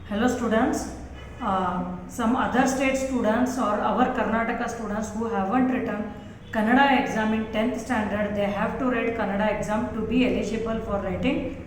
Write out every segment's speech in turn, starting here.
Hello students, some other state students or our Karnataka students who haven't written Kannada exam in 10th standard, they have to write Kannada exam to be eligible for writing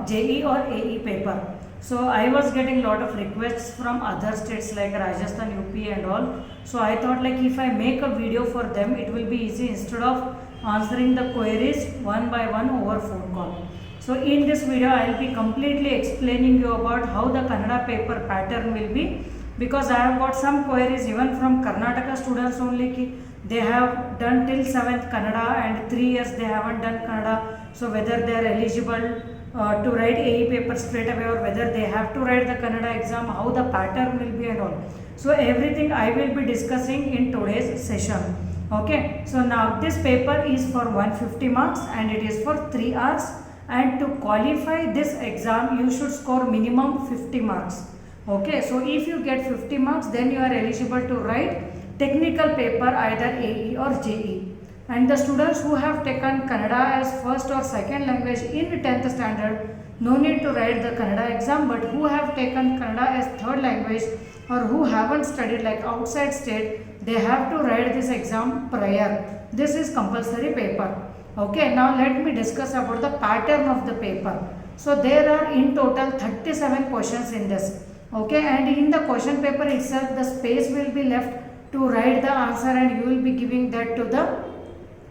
JE or AE paper. So I was getting lot of requests from other states like Rajasthan, UP and all. So I thought like if I make a video for them, it will be easy instead of answering the queries one by one over phone call. So in this video I will be completely explaining you about how the Kannada paper pattern will be, because I have got some queries even from Karnataka students only ki they have done till 7th Kannada and 3 years they haven't done Kannada. So whether they are eligible to write AE paper straight away or whether they have to write the Kannada exam, how the pattern will be and all. So everything I will be discussing in today's session. Okay, so now this paper is for 150 marks and it is for 3 hours. And to qualify this exam you should score minimum 50 marks. Okay, so if you get 50 marks then you are eligible to write technical paper either AE or JE. And the students who have taken Kannada as first or second language in 10th standard, no need to write the Kannada exam, but who have taken Kannada as third language or who haven't studied like outside state, they have to write this exam prior. This is compulsory paper. Okay, now let me discuss about the pattern of the paper. So there are in total 37 questions in this. Okay, and in the question paper itself the space will be left to write the answer and you will be giving that to the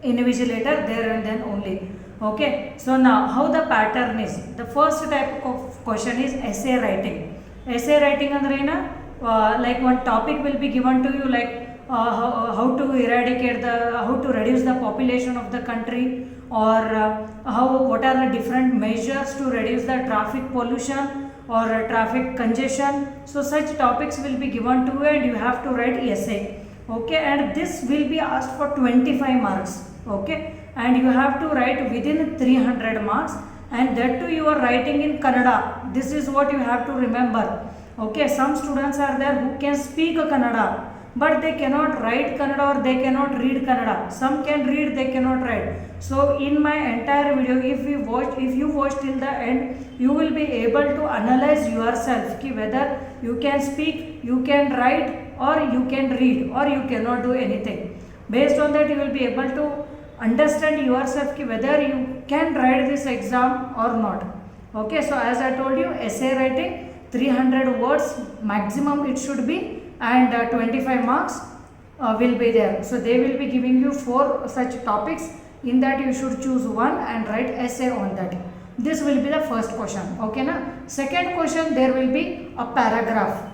invigilator there and then only. Okay, so now how the pattern is. The first type of question is essay writing. Essay writing andre like one topic will be given to you, like how to eradicate how to reduce the population of the country, or what are the different measures to reduce the traffic pollution or traffic congestion. So such topics will be given to you and you have to write essay. Okay, and this will be asked for 25 marks. Okay, and you have to write within 300 marks, and that too you are writing in Kannada. This is what you have to remember. Okay, some students are there who can speak Kannada but they cannot write Kannada or they cannot read Kannada. Some can read, they cannot write. So in my entire video, if you watch till the end, you will be able to analyze yourself ki whether you can speak, you can write, or you can read, or you cannot do anything. Based on that you will be able to understand yourself ki whether you can write this exam or not. Okay, so as I told you, essay writing 300 words maximum it should be, and 25 marks will be there. So they will be giving you 4 such topics. In that you should choose one and write essay on that. This will be the first question. Okay na? Second question, there will be a paragraph.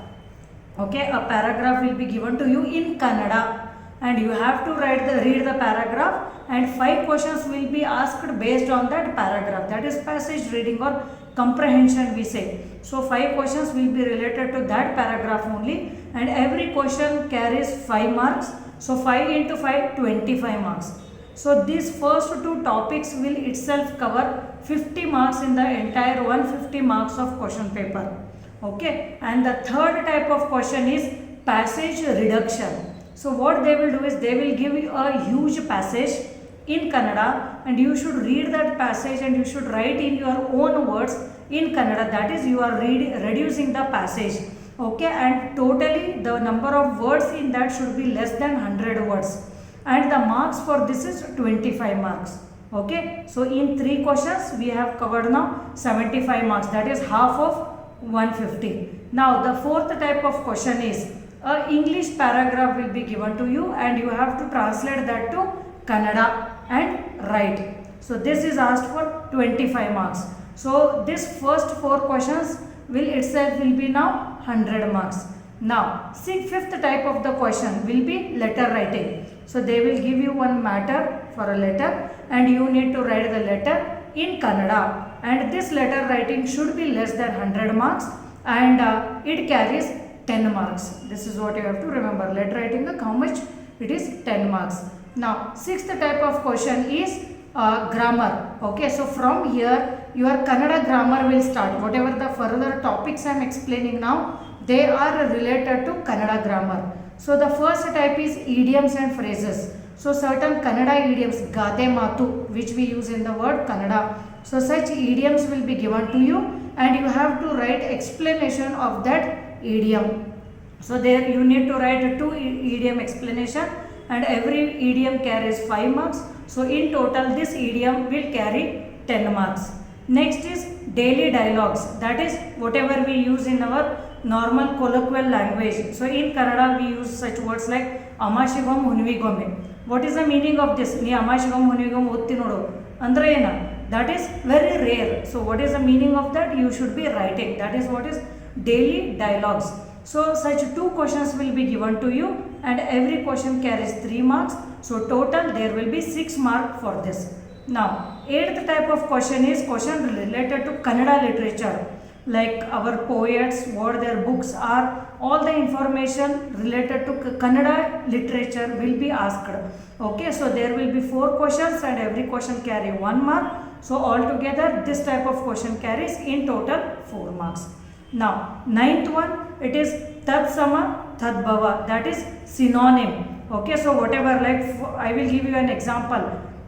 Okay, a paragraph will be given to you in Kannada and you have to read the paragraph, and 5 questions will be asked based on that paragraph. That is passage reading or comprehension we say. So 5 questions will be related to that paragraph only, and every question carries 5 marks. So 5 into 5, 25 marks. So these first 2 topics will itself cover 50 marks in the entire 150 marks of question paper. Okay, and the third type of question is passage reduction. So what they will do is they will give you a huge passage in Kannada and you should read that passage and you should write in your own words in Kannada. That is, you are reducing the passage. Okay, and totally the number of words in that should be less than 100 words, and the marks for this is 25 marks. Okay, so in 3 questions we have covered now 75 marks, that is half of 150. Now the fourth type of question is a English paragraph will be given to you and you have to translate that to Kannada and write. So this is asked for 25 marks. So this first 4 questions will be now 100 marks. Now fifth type of the question will be letter writing. So they will give you one matter for a letter and you need to write the letter in Kannada, and this letter writing should be less than 100 marks and it carries 10 marks. This is what you have to remember. Letter writing, how much? It is 10 marks. Now sixth type of question is grammar. Okay, so from here your Kannada grammar will start. Whatever the further topics I am explaining now, they are related to Kannada grammar. So the first type is idioms and phrases. So certain Kannada idioms, gade matu, which we use in the word Kannada. So such idioms will be given to you and you have to write explanation of that idiom. So there you need to write 2 idiom explanation, and every idiom carries 5 marks. So in total this idiom will carry 10 marks. Next is daily dialogues, that is whatever we use in our normal colloquial language. So in Kannada we use such words like Amashigom Hunvigome. What is the meaning of this? Nee Amashigom Hunvigom otti nodu andre ena? That is very rare. So what is the meaning of that? You should be writing. That is what is daily dialogues. So such 2 questions will be given to you, and every question carries 3 marks. So total there will be 6 marks for this. Now 8th type of question is question related to Kannada literature, like our poets, what their books are, all the information related to Kannada literature will be asked. Okay, so there will be 4 questions and every question carry 1 mark. So altogether this type of question carries in total 4 marks. Now 9th one, it is Tatsama Tadbhava, that is synonym. Okay, so whatever, like I will give you an example.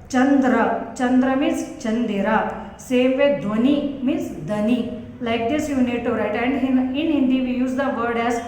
Chandra, Chandra means Chandira. Same way Dhwani means Dhani. Like this you need to write, and in Hindi we use the word as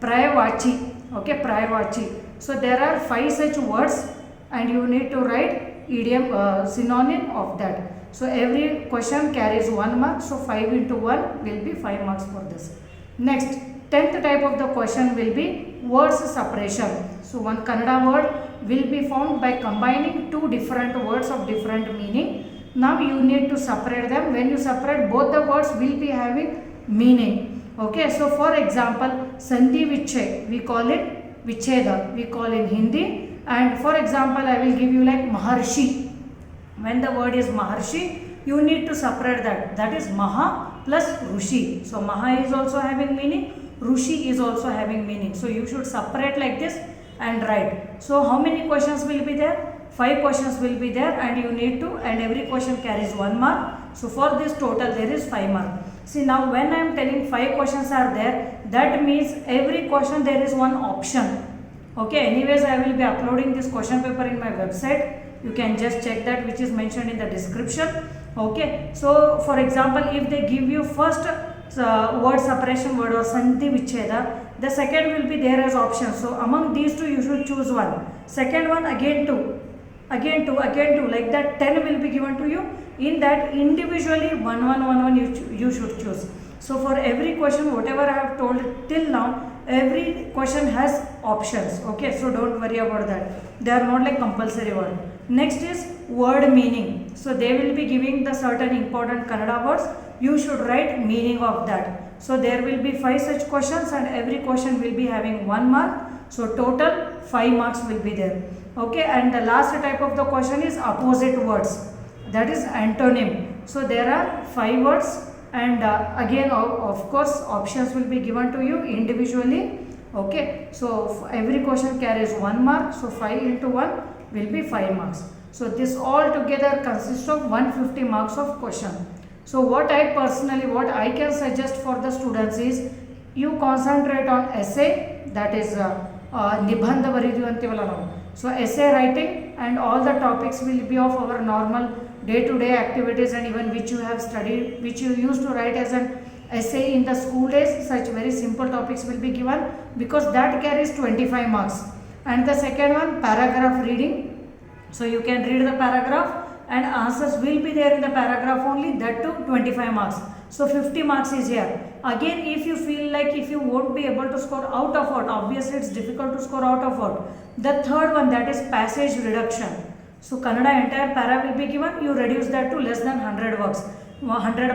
Prayavachi. Okay, Prayavachi. So there are 5 such words and you need to write idiom synonym of that. So every question carries 1 mark, so 5 into 1 will be 5 marks for this. Next, 10th type of the question will be words separation. So one Kannada word will be found by combining 2 different words of different meaning. Now you need to separate them. When you separate, both the words will be having meaning. Okay, so for example, Sandhi Vichay, we call it Vicheda, we call in Hindi. And for example, I will give you like Maharshi. When the word is Maharshi, you need to separate that. That is Maha plus Rushi. So Maha is also having meaning, Rushi is also having meaning. So you should separate like this and write. So how many questions will be there? 5 questions will be there, and you need to, and every question carries 1 mark. So for this total there is 5 mark. See, now when I am telling 5 questions are there, that means every question there is one option. Okay, anyways I will be uploading this question paper in my website. You can just check that, which is mentioned in the description. Okay, so for example, if they give you first word separation word or Sandhi Vicheda, the second will be there as option. So among these 2 you should choose one. Second one again 2, again 2, again 2, like that 10 will be given to you. In that individually 1 1 1 1 you should choose. So for every question whatever I have told till now, every question has options. Okay, so don't worry about that, they are not like compulsory word. Next is word meaning. So they will be giving the certain important Kannada words, you should write meaning of that. So there will be 5 such questions and every question will be having 1 mark. So total 5 marks will be there. Okay, and the last type of the question is opposite words, that is antonym. So there are 5 words, and again of course options will be given to you individually. Okay, so every question carries 1 mark, so 5 into 1 will be 5 marks. So this all together consists of 150 marks of question. So what I can suggest for the students is, you concentrate on essay, that is Nibandha Baridu antivalla now. So essay writing, and all the topics will be of our normal day-to-day activities, and even which you have studied, which you used to write as an essay in the school days. Such very simple topics will be given, because that carries 25 marks. And the second one, paragraph reading. So you can read the paragraph and answers will be there in the paragraph only, that too 25 marks. So 50 marks is here. Again, if you feel like if you won't be able to score out of what, obviously it's difficult to score out of what. The third one, that is passage reduction. So Kannada entire para will be given, you reduce that to less than 100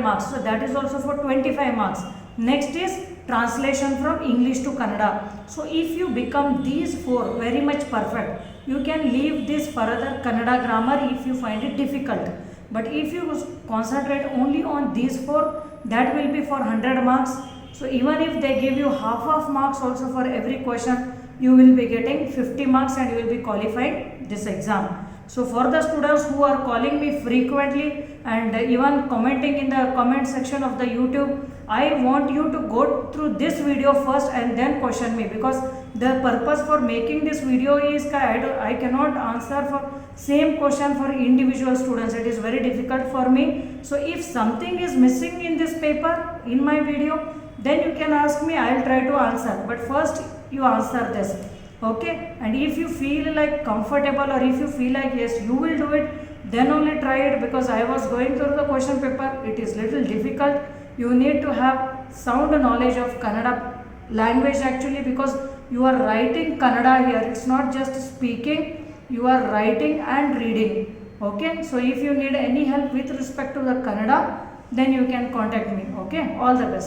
marks. So that is also for 25 marks. Next is translation from English to Kannada. So if you become these 4 very much perfect, you can leave this further Kannada grammar if you find it difficult. But if you concentrate only on these 4, that will be for 100 marks. So even if they give you half of marks also for every question, you will be getting 50 marks and you will be qualifying this exam. So for the students who are calling me frequently and even commenting in the comment section of the YouTube, I want you to go through this video first and then question me, because the purpose for making this video is I cannot answer for same question for individual students. It is very difficult for me. So if something is missing in this paper, in my video, then you can ask me, I will try to answer. But first you answer this. Okay, and if you feel like comfortable, or if you feel like yes you will do it, then only try it, because I was going through the question paper. It is little difficult. You need to have sound knowledge of Kannada language actually, because you are writing Kannada here. It's not just speaking, you are writing and reading. Okay, so if you need any help with respect to the Kannada, then you can contact me. Okay, all the best.